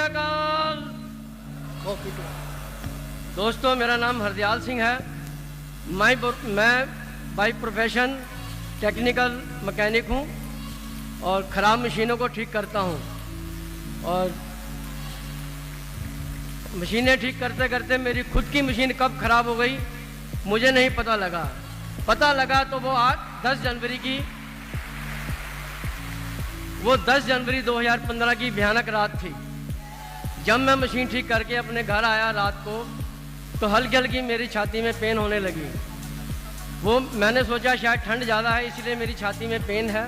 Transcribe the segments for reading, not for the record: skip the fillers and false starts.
अकाल। दोस्तों, मेरा नाम हरदयाल सिंह है। मैं बाई प्रोफेशन टेक्निकल मैकेनिक हूँ और ख़राब मशीनों को ठीक करता हूँ। और मशीनें ठीक करते करते मेरी खुद की मशीन कब ख़राब हो गई मुझे नहीं पता लगा। पता लगा तो वो 10 जनवरी 2015 की भयानक रात थी, जब मैं मशीन ठीक करके अपने घर आया रात को, तो हल्की हल्की मेरी छाती में पेन होने लगी। वो मैंने सोचा शायद ठंड ज़्यादा है इसलिए मेरी छाती में पेन है।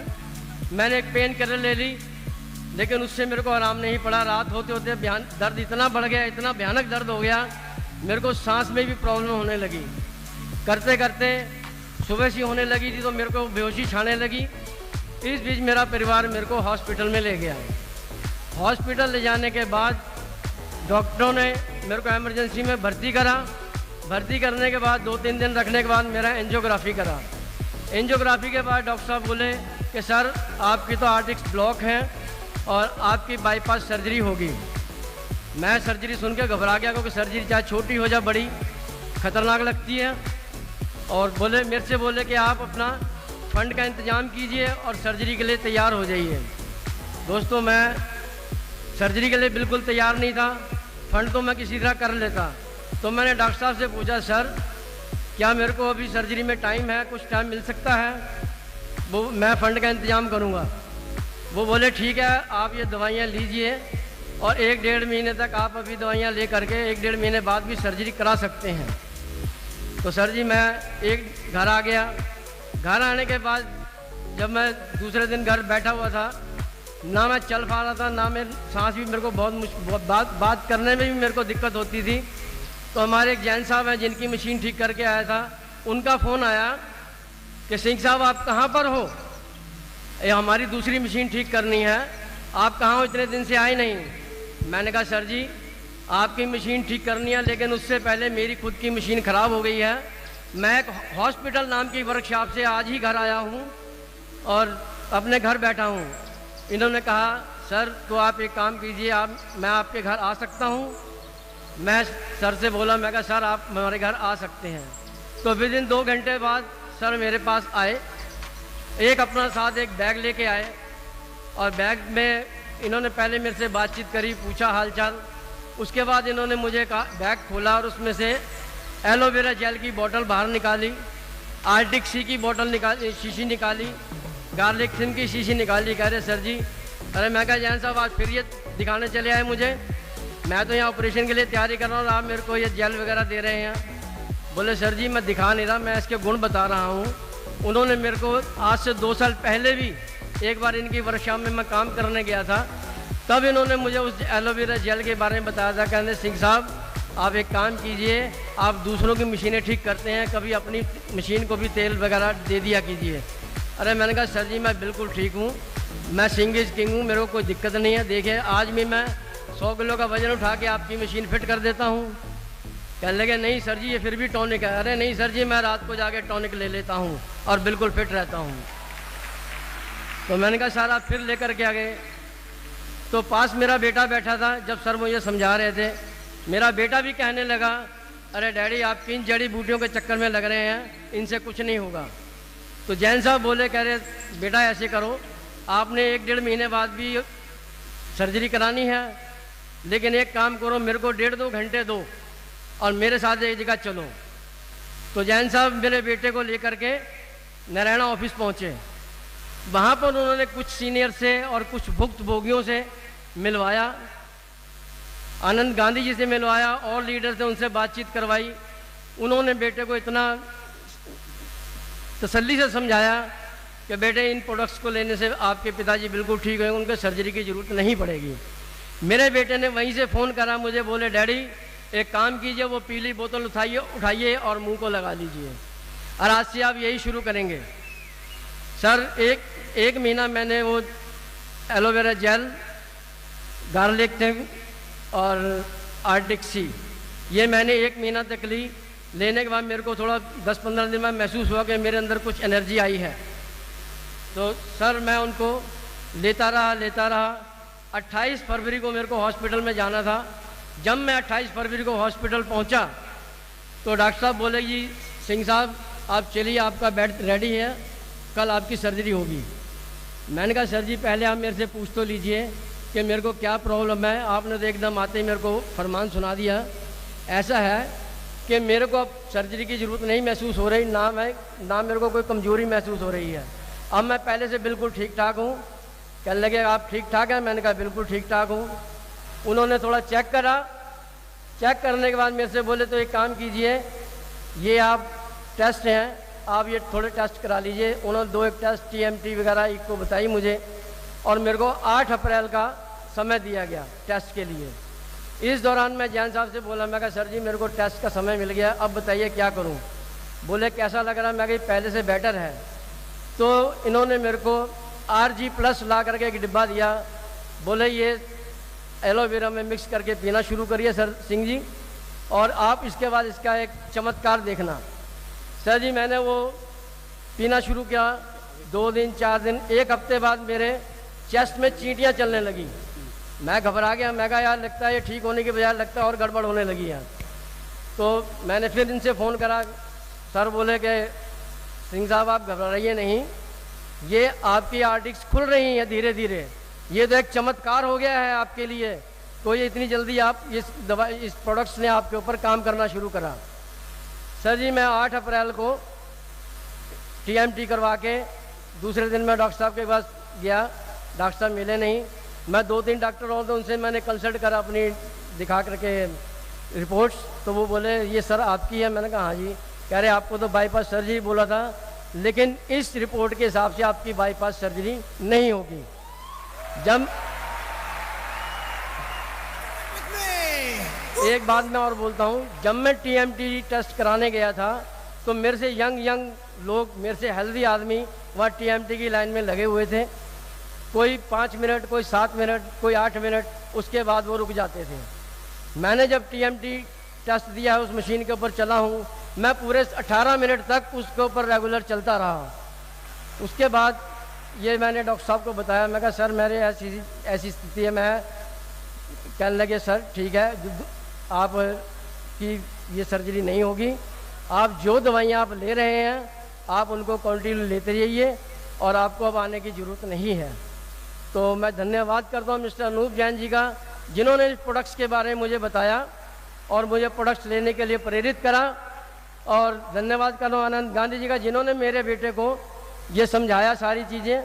मैंने एक पेन किलर ले ली, लेकिन उससे मेरे को आराम नहीं पड़ा। रात होते होते दर्द इतना बढ़ गया, इतना भयानक दर्द हो गया, मेरे को सांस में भी प्रॉब्लम होने लगी। करते करते सुबह सी होने लगी थी तो मेरे को बेहोशी छाने लगी। इस बीच मेरा परिवार मेरे को हॉस्पिटल में ले गया। हॉस्पिटल ले जाने के बाद डॉक्टरों ने मेरे को इमरजेंसी में भर्ती करा। भर्ती करने के बाद 2-3 दिन रखने के बाद मेरा एंजियोग्राफी करा। एंजियोग्राफी के बाद डॉक्टर साहब बोले कि सर आपकी तो आर्टरिक्स ब्लॉक है और आपकी बाईपास सर्जरी होगी। मैं सर्जरी सुन के घबरा गया, क्योंकि सर्जरी चाहे छोटी हो या बड़ी ख़तरनाक लगती है। और मेरे से बोले कि आप अपना फंड का इंतज़ाम कीजिए और सर्जरी के लिए तैयार हो जाइए। दोस्तों, मैं सर्जरी के लिए बिल्कुल तैयार नहीं था। फंड तो मैं किसी तरह कर लेता। तो मैंने डॉक्टर साहब से पूछा, सर क्या मेरे को अभी सर्जरी में टाइम है, कुछ टाइम मिल सकता है? वो मैं फ़ंड का इंतज़ाम करूँगा। वो बोले ठीक है, आप ये दवाइयाँ लीजिए और 1-1.5 महीने तक आप अभी दवाइयाँ ले करके 1-1.5 महीने बाद भी सर्जरी करा सकते हैं। तो सर जी, मैं एक घर आ गया। घर आने के बाद जब मैं दूसरे दिन घर बैठा हुआ था, ना मैं चल पा रहा था, ना मैं सांस भी, मेरे को बहुत बात करने में भी मेरे को दिक्कत होती थी। तो हमारे एक जैन साहब हैं जिनकी मशीन ठीक करके आया था, उनका फ़ोन आया कि सिंह साहब आप कहाँ पर हो, ये हमारी दूसरी मशीन ठीक करनी है, आप कहाँ हो, इतने दिन से आए नहीं। मैंने कहा सर जी आपकी मशीन ठीक करनी है, लेकिन उससे पहले मेरी खुद की मशीन ख़राब हो गई है। मैं एक हॉस्पिटल नाम की वर्कशॉप से आज ही घर आया हूँ और अपने घर बैठा हूँ। इन्होंने कहा सर तो आप एक काम कीजिए, मैं आपके घर आ सकता हूँ? मैं सर से बोला, मैं कहा सर आप हमारे घर आ सकते हैं। तो विदिन 2 घंटे बाद सर मेरे पास आए। एक अपना साथ एक बैग लेके आए और बैग में इन्होंने पहले मेरे से बातचीत करी, पूछा हालचाल। उसके बाद इन्होंने मुझे कहा, बैग खोला और उसमें से एलोवेरा जेल की बोतल बाहर निकाली, आर्टिक सी की बोतल निकाली, शीशी निकाली, गार्लिक थिन की शीशी निकाली। कह रहे सर जी, अरे मैं कहा जैन साहब आज फिर ये दिखाने चले आए मुझे, मैं तो यहाँ ऑपरेशन के लिए तैयारी कर रहा हूँ, आप मेरे को ये जेल वगैरह दे रहे हैं। बोले सर जी मैं दिखा नहीं रहा, मैं इसके गुण बता रहा हूँ। उन्होंने मेरे को आज से 2 साल पहले भी एक बार इनकी वर्कशॉप में मैं काम करने गया था, तब इन्होंने मुझे उस एलोवेरा जेल के बारे में बताया था। कहते सिंह साहब आप एक काम कीजिए, आप दूसरों की मशीनें ठीक करते हैं, कभी अपनी मशीन को भी तेल वगैरह दे दिया कीजिए। अरे मैंने कहा सर जी मैं बिल्कुल ठीक हूँ, मैं सिंह इज किंग हूँ, मेरे को कोई दिक्कत नहीं है। देखिए आज भी मैं 100 किलो का वजन उठा के आपकी मशीन फिट कर देता हूँ। कहने लगे नहीं सर जी ये फिर भी टॉनिक है। अरे नहीं सर जी मैं रात को जाके टॉनिक ले लेता हूँ और बिल्कुल फिट रहता हूँ। तो मैंने कहा सर आप फिर लेकर के आ गए। तो पास मेरा बेटा बैठा था, जब सर मुझे समझा रहे थे, मेरा बेटा भी कहने लगा अरे डैडी आप किन जड़ी बूटियों के चक्कर में लग रहे हैं, इनसे कुछ नहीं होगा। तो जैन साहब बोले, कह रहे बेटा ऐसे करो, आपने 1-1.5 महीने बाद भी सर्जरी करानी है, लेकिन एक काम करो, मेरे को 1.5-2 घंटे दो और मेरे साथ एक जगह चलो। तो जैन साहब मेरे बेटे को लेकर के नारायणा ऑफिस पहुँचे। वहाँ पर उन्होंने कुछ सीनियर से और कुछ भुक्तभोगियों से मिलवाया, आनंद गांधी जी से मिलवाया और लीडर से उनसे बातचीत करवाई। उन्होंने बेटे को इतना तसल्ली से समझाया कि बेटे इन प्रोडक्ट्स को लेने से आपके पिताजी बिल्कुल ठीक होंगे, उनके सर्जरी की ज़रूरत नहीं पड़ेगी। मेरे बेटे ने वहीं से फ़ोन करा मुझे, बोले डैडी एक काम कीजिए, वो पीली बोतल उठाइए और मुंह को लगा लीजिए और आज से आप यही शुरू करेंगे। सर एक महीना मैंने वो एलोवेरा जेल, गार्लिक थिन और आर्टिक सी, ये मैंने 1 महीना तक ली। लेने के बाद मेरे को थोड़ा 10-15 दिन में महसूस हुआ कि मेरे अंदर कुछ एनर्जी आई है। तो सर मैं उनको लेता रहा 28 फरवरी को मेरे को हॉस्पिटल में जाना था। जब मैं 28 फरवरी को हॉस्पिटल पहुंचा तो डॉक्टर साहब बोले जी सिंह साहब आप चलिए, आपका बेड रेडी है, कल आपकी सर्जरी होगी। मैंने कहा सर जी पहले आप मेरे से पूछ तो लीजिए कि मेरे को क्या प्रॉब्लम है। आपने तो एकदम आते ही मेरे को फरमान सुना दिया। ऐसा है कि मेरे को अब सर्जरी की ज़रूरत नहीं महसूस हो रही, ना मेरे को कोई कमज़ोरी महसूस हो रही है। अब मैं पहले से बिल्कुल ठीक ठाक हूँ। कहने लगे आप ठीक ठाक हैं? मैंने कहा बिल्कुल ठीक ठाक हूँ। उन्होंने थोड़ा चेक करा, चेक करने के बाद मेरे से बोले तो एक काम कीजिए, ये आप टेस्ट हैं, आप ये थोड़े टेस्ट करा लीजिए। उन्होंने 2 टेस्ट TMT वगैरह एक को बताई मुझे, और मेरे को 8 अप्रैल का समय दिया गया टेस्ट के लिए। इस दौरान मैं जैन साहब से बोला, मैं कहा सर जी मेरे को टेस्ट का समय मिल गया, अब बताइए क्या करूं। बोले कैसा लग रहा है? मैं कहा पहले से बेटर है। तो इन्होंने मेरे को RG+ ला करके एक डिब्बा दिया। बोले ये एलोवेरा में मिक्स करके पीना शुरू करिए सर सिंह जी, और आप इसके बाद इसका एक चमत्कार देखना। सर जी मैंने वो पीना शुरू किया। 2 दिन 4 दिन 1 हफ्ते बाद मेरे चेस्ट में चींटियाँ चलने लगी। मैं घबरा गया। मैं कहा यार लगता है ये ठीक होने के बजाय लगता है और गड़बड़ होने लगी है। तो मैंने फिर इनसे फ़ोन करा। सर बोले कि सिंह साहब आप घबराइए नहीं, ये आपकी आर्टिक्स खुल रही हैं धीरे धीरे, ये तो एक चमत्कार हो गया है आपके लिए। तो ये इतनी जल्दी आप इस प्रोडक्ट्स ने आपके ऊपर काम करना शुरू करा। सर जी मैं 8 अप्रैल को TMT करवा के दूसरे दिन मैं डॉक्टर साहब के पास गया। डॉक्टर साहब मिले नहीं। मैं 2-3 डॉक्टर और थे, उनसे मैंने कंसल्ट करा अपनी दिखा करके रिपोर्ट्स। तो वो बोले ये सर आपकी है। मैंने कहा हाँ जी। कह रहे आपको तो बाईपास सर्जरी बोला था, लेकिन इस रिपोर्ट के हिसाब से आपकी बाईपास सर्जरी नहीं होगी। जब एक बात मैं और बोलता हूँ, जब मैं TMT टेस्ट कराने गया था तो मेरे से यंग लोग, मेरे से हेल्दी आदमी वहाँ TMT की लाइन में लगे हुए थे। कोई 5 मिनट, कोई 7 मिनट, कोई 8 मिनट, उसके बाद वो रुक जाते थे। मैंने जब TMT टेस्ट दिया है, उस मशीन के ऊपर चला हूँ, मैं पूरे 18 मिनट तक उसके ऊपर रेगुलर चलता रहा। उसके बाद ये मैंने डॉक्टर साहब को बताया। मैं कहा सर मेरे ऐसी स्थिति है। मैं कहने लगे सर ठीक है, आप की ये सर्जरी नहीं होगी, आप जो दवाइयाँ आप ले रहे हैं आप उनको कंटिन्यू लेते रहिए और आपको अब आने की ज़रूरत नहीं है। तो मैं धन्यवाद करता हूँ मिस्टर अनूप जैन जी का, जिन्होंने इस प्रोडक्ट्स के बारे में मुझे बताया और मुझे प्रोडक्ट्स लेने के लिए प्रेरित करा। और धन्यवाद करता हूँ आनंद गांधी जी का, जिन्होंने मेरे बेटे को ये समझाया सारी चीज़ें।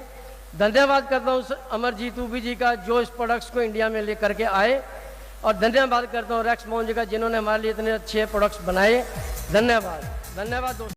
धन्यवाद करता हूँ अमरजीत उबी जी का, जो इस प्रोडक्ट्स को इंडिया में ले करके आए। और धन्यवाद करता हूँ रेक्स मोहन जी का, जिन्होंने हमारे लिए इतने अच्छे प्रोडक्ट्स बनाए। धन्यवाद दोस्तों।